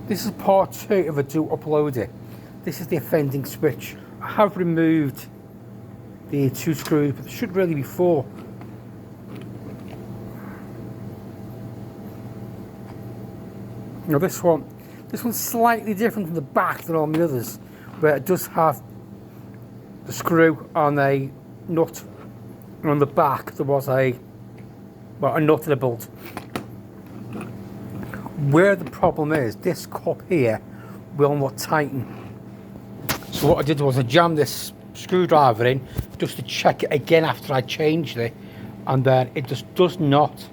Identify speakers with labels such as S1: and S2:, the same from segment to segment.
S1: This is part 2 if I do upload it. This is the offending switch. I have removed the 2 screws, but there should really be 4. Now this one's slightly different from the back than all the others, where it does have the screw on a nut, and on the back there was a nut and a bolt. Where the problem is, this cup here will not tighten. So what I did was I jammed this screwdriver in just to check it again after I changed it, and then it just does not.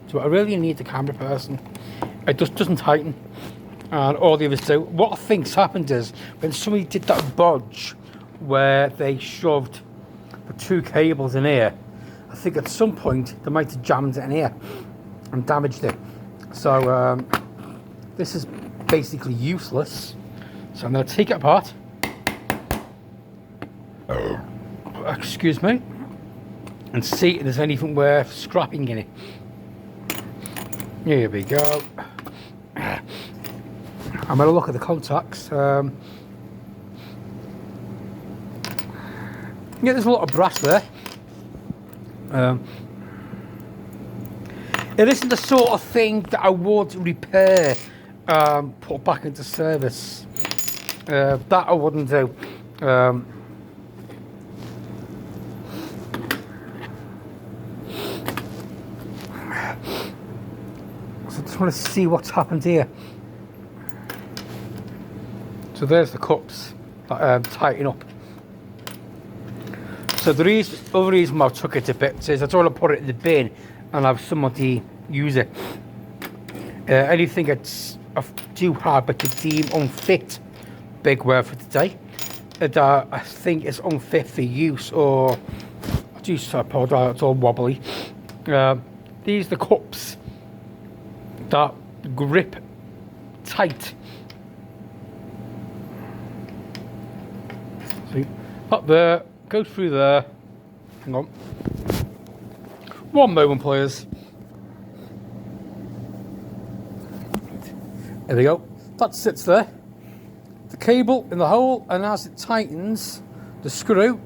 S1: So I really need the camera person. It just doesn't tighten, and all the others do. What I think's happened is when somebody did that bodge where they shoved the 2 cables in here, I think at some point they might have jammed it in here and damaged it. So this is basically useless. So I'm going to take it apart. Excuse me, and see if there's anything worth scrapping in it. Here we go. I'm going to look at the contacts. Yeah, there's a lot of brass there. It isn't the sort of thing that I would repair, put back into service. That I wouldn't do. So I just want to see what's happened here. So there's the cups that tighten up. So the other reason why I took it to bits is I don't want to put it in the bin and have somebody use it. Anything that's I do have but to deem unfit, big word for today, that I think is unfit for use, or I do apologise, it's all wobbly. These are the cups that grip tight. See, up there, go through there. Hang on. One moment, please. There we go. That sits there. The cable in the hole, and as it tightens, the screw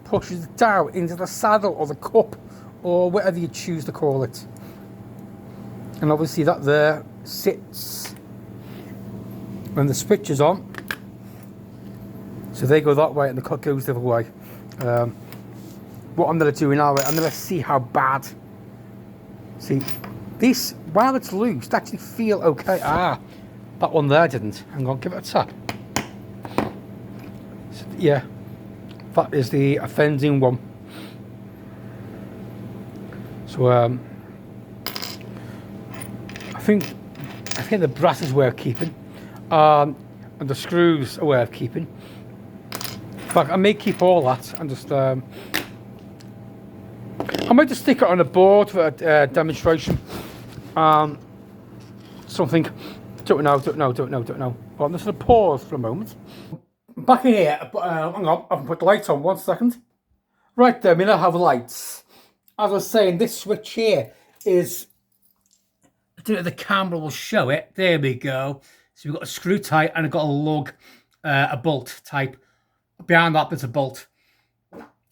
S1: pushes it down into the saddle or the cup, or whatever you choose to call it. And obviously that there sits when the switch is on. So they go that way and the cut goes the other way. What I'm going to do now, I'm going to see how bad. See, this, while it's loose, it actually feel okay. Ah, that one there didn't. Hang on, give it a tap. So, yeah, that is the offending one. So I think the brass is worth keeping, and the screws are worth keeping. In fact, I may keep all that and just I might just stick it on a board for a demonstration. Something. Don't know. Well, I'm just going to pause for a moment. Back in here. Hang on. I haven't put the lights on. 1 second. Right there. We now have lights. As I was saying, this switch here is. I don't know if the camera will show it. There we go. So we've got a screw type and I've got a lug, a bolt type. Behind that, there's a bolt.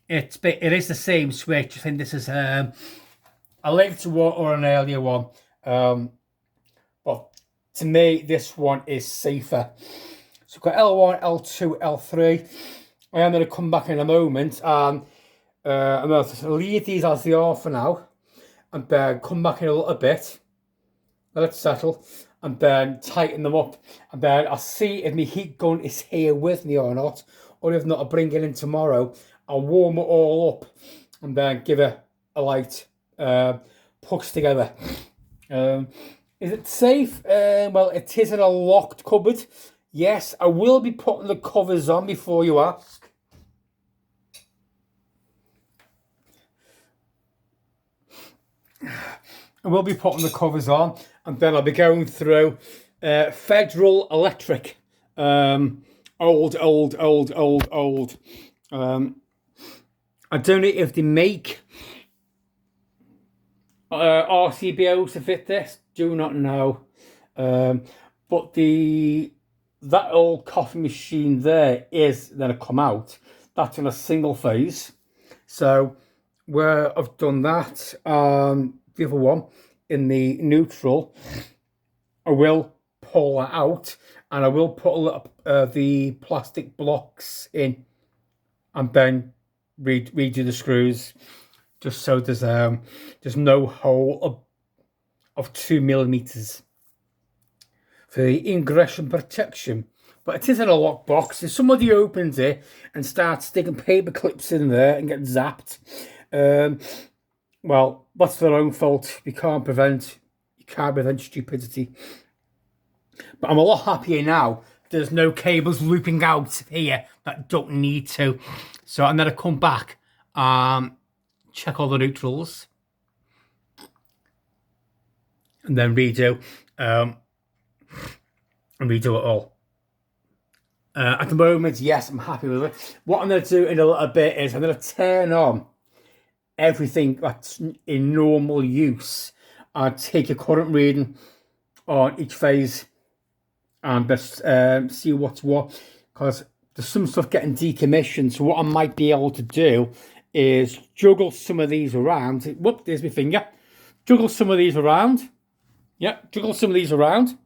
S1: It is the same switch. I think this is a later one or an earlier one. But to me, this one is safer. So we've got L1, L2, L3. I am going to come back in a moment and I'm going to leave these as they are for now, and then come back in a little bit, let it settle, and then tighten them up, and then I'll see if my heat gun is here with me or not, or if not, I'll bring it in tomorrow. I'll warm it all up and then give it a light push together. Is it safe? Well, it is in a locked cupboard. Yes, I will be putting the covers on before you ask. I will be putting the covers on, and then I'll be going through Federal Electric. Old. I don't know if they make RCBOs to fit this. Do not know. But but that old coffee machine there is then a come out. That's in a single phase. So where I've done that, the other one in the neutral, I will pull that out, and I will put a little, the plastic blocks in, and then redo the screws, just so there's no hole of 2 millimeters for the ingress and protection. But it is in a lockbox. If somebody opens it and starts sticking paper clips in there and get zapped, well, that's their own fault. You can't prevent stupidity. But I'm a lot happier now. There's no cables looping out here that don't need to. So I'm gonna come back, check all the neutrals, and then redo it all. At the moment, yes, I'm happy with it. What I'm going to do in a little bit is I'm going to turn on everything that's in normal use and take a current reading on each phase and just see what's what, because there's some stuff getting decommissioned. So what I might be able to do is juggle some of these around. Whoop, there's my finger. Juggle some of these around. Yeah, juggle some of these around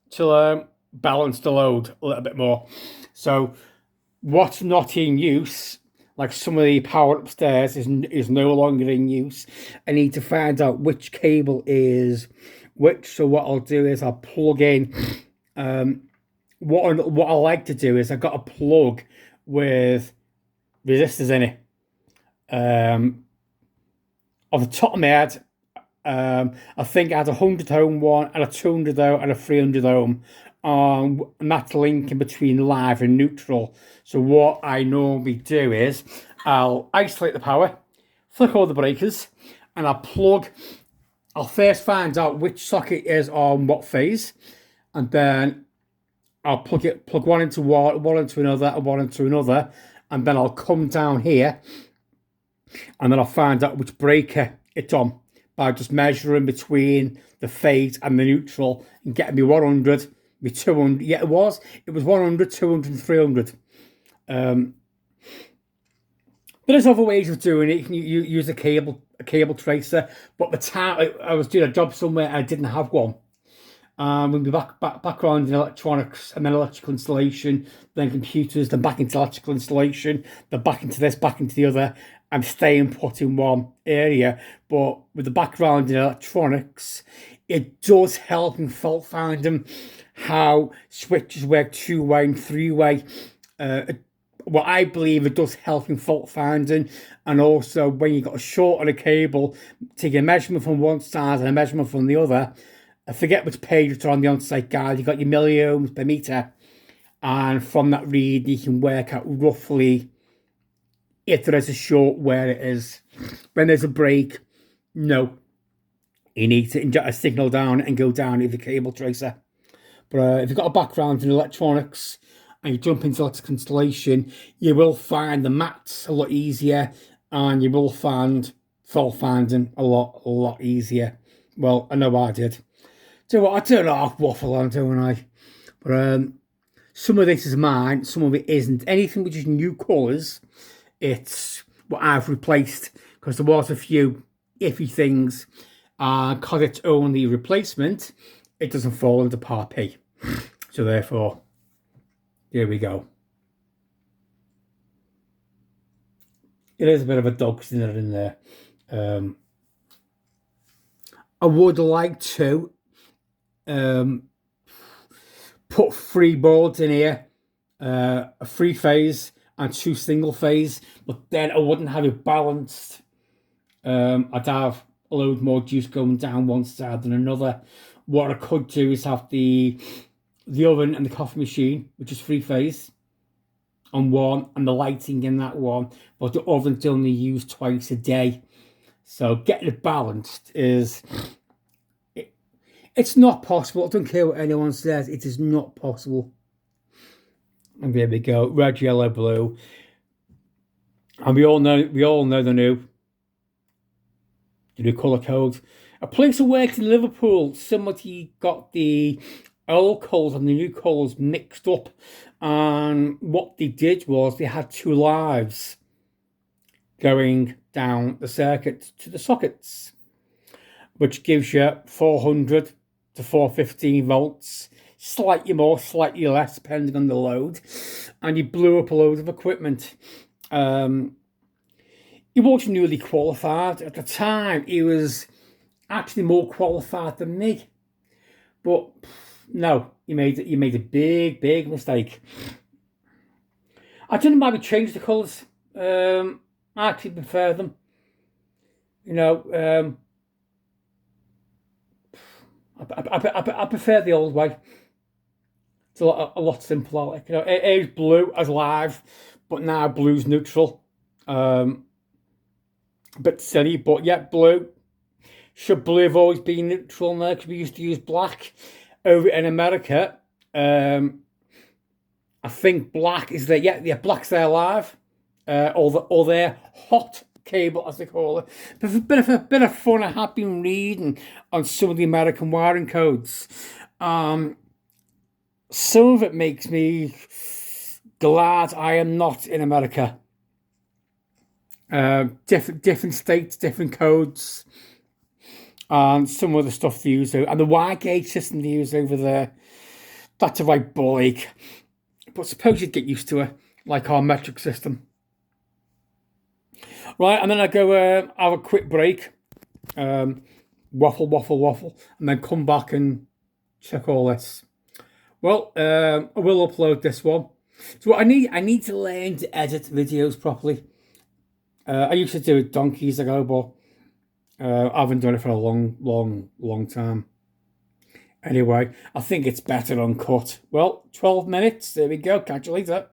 S1: till balance the load a little bit more. So what's not in use, like some of the power upstairs, is no longer in use. I need to find out which cable is which. So what I'll do is I'll plug in. What I like to do is I've got a plug with resistors in it. Off the top of my head, I think I had a 100 ohm one and a 200 ohm and a 300 ohm. And that's linking between live and neutral. So what I normally do is I'll isolate the power, flick all the breakers, and I'll first find out which socket is on what phase, and then I'll plug one into one into another, and one into another, and then I'll come down here, and then I'll find out which breaker it's on by just measuring between the phase and the neutral and getting me 100. 200, yeah, it was 100, 200, and 300. There's other ways of doing it. You can use a cable tracer, but the time I was doing a job somewhere, I didn't have one. We'll be background in electronics, and then electrical installation, then computers, then back into electrical installation, then back into this, back into the other. I'm staying put in one area, but with the background in electronics, it does help in fault finding, how switches work 2-way and 3-way. What I believe it does help in fault finding, and also when you got a short on a cable, taking a measurement from one side and a measurement from the other. I forget which page it's on the on-site guide. You got your milliohms per meter, and from that read you can work out roughly if there is a short, where it is. When there's a break, no, you need to inject a signal down and go down with the cable tracer. But if you've got a background in electronics and you jump into electrical installation, you will find the maths a lot easier, and you will find fault finding a lot easier. Well, I know I did. So what, I turn off waffle on, don't I? But some of this is mine, some of it isn't. Anything which is new colours, it's what I've replaced, because there was a few iffy things. Because it's only replacement, it doesn't fall into Part P. So therefore, there we go. It is a bit of a dog dinner in there. I would like to put 3 boards in here, a 3-phase and 2 single phase, but then I wouldn't have it balanced. I'd have a load more juice going down one side than another. What I could do is have the oven and the coffee machine, which is 3-phase, on one, and the lighting in that one, but the oven's only used twice a day. So getting it balanced it's not possible. I don't care what anyone says, it is not possible. And there we go, red, yellow, blue. And we all know the new colour code. A place of work in Liverpool, somebody got the old coals and the new coals mixed up, and what they did was they had two lives going down the circuit to the sockets, which gives you 400 to 415 volts, slightly more, slightly less, depending on the load. And he blew up a load of equipment. He wasn't newly qualified. At the time, he was actually more qualified than me. But no, he made a big mistake. I didn't mind we changed the colours. I actually prefer them. You know, I prefer the old way. It's a lot simpler. Like, you know, it is blue as live, but now blue's neutral. A bit silly, but yeah, blue. Should blue have always been neutral now? Because we used to use black over in America. I think black is there. Black's there live. Or their hot cable, as they call it. But a bit of fun I have been reading on some of the American wiring codes. Some of it makes me glad I am not in America. Different states, different codes, and some of the stuff they use, and the wire gauge system they use over there. That's a right ball ache. But suppose you'd get used to it, like our metric system. Right, and then I go have a quick break, waffle, and then come back and check all this. Well, I will upload this one. So I need to learn to edit videos properly. I used to do it donkeys ago, but I haven't done it for a long time. Anyway, I think it's better uncut. Well, 12 minutes. There we go. Catch you later.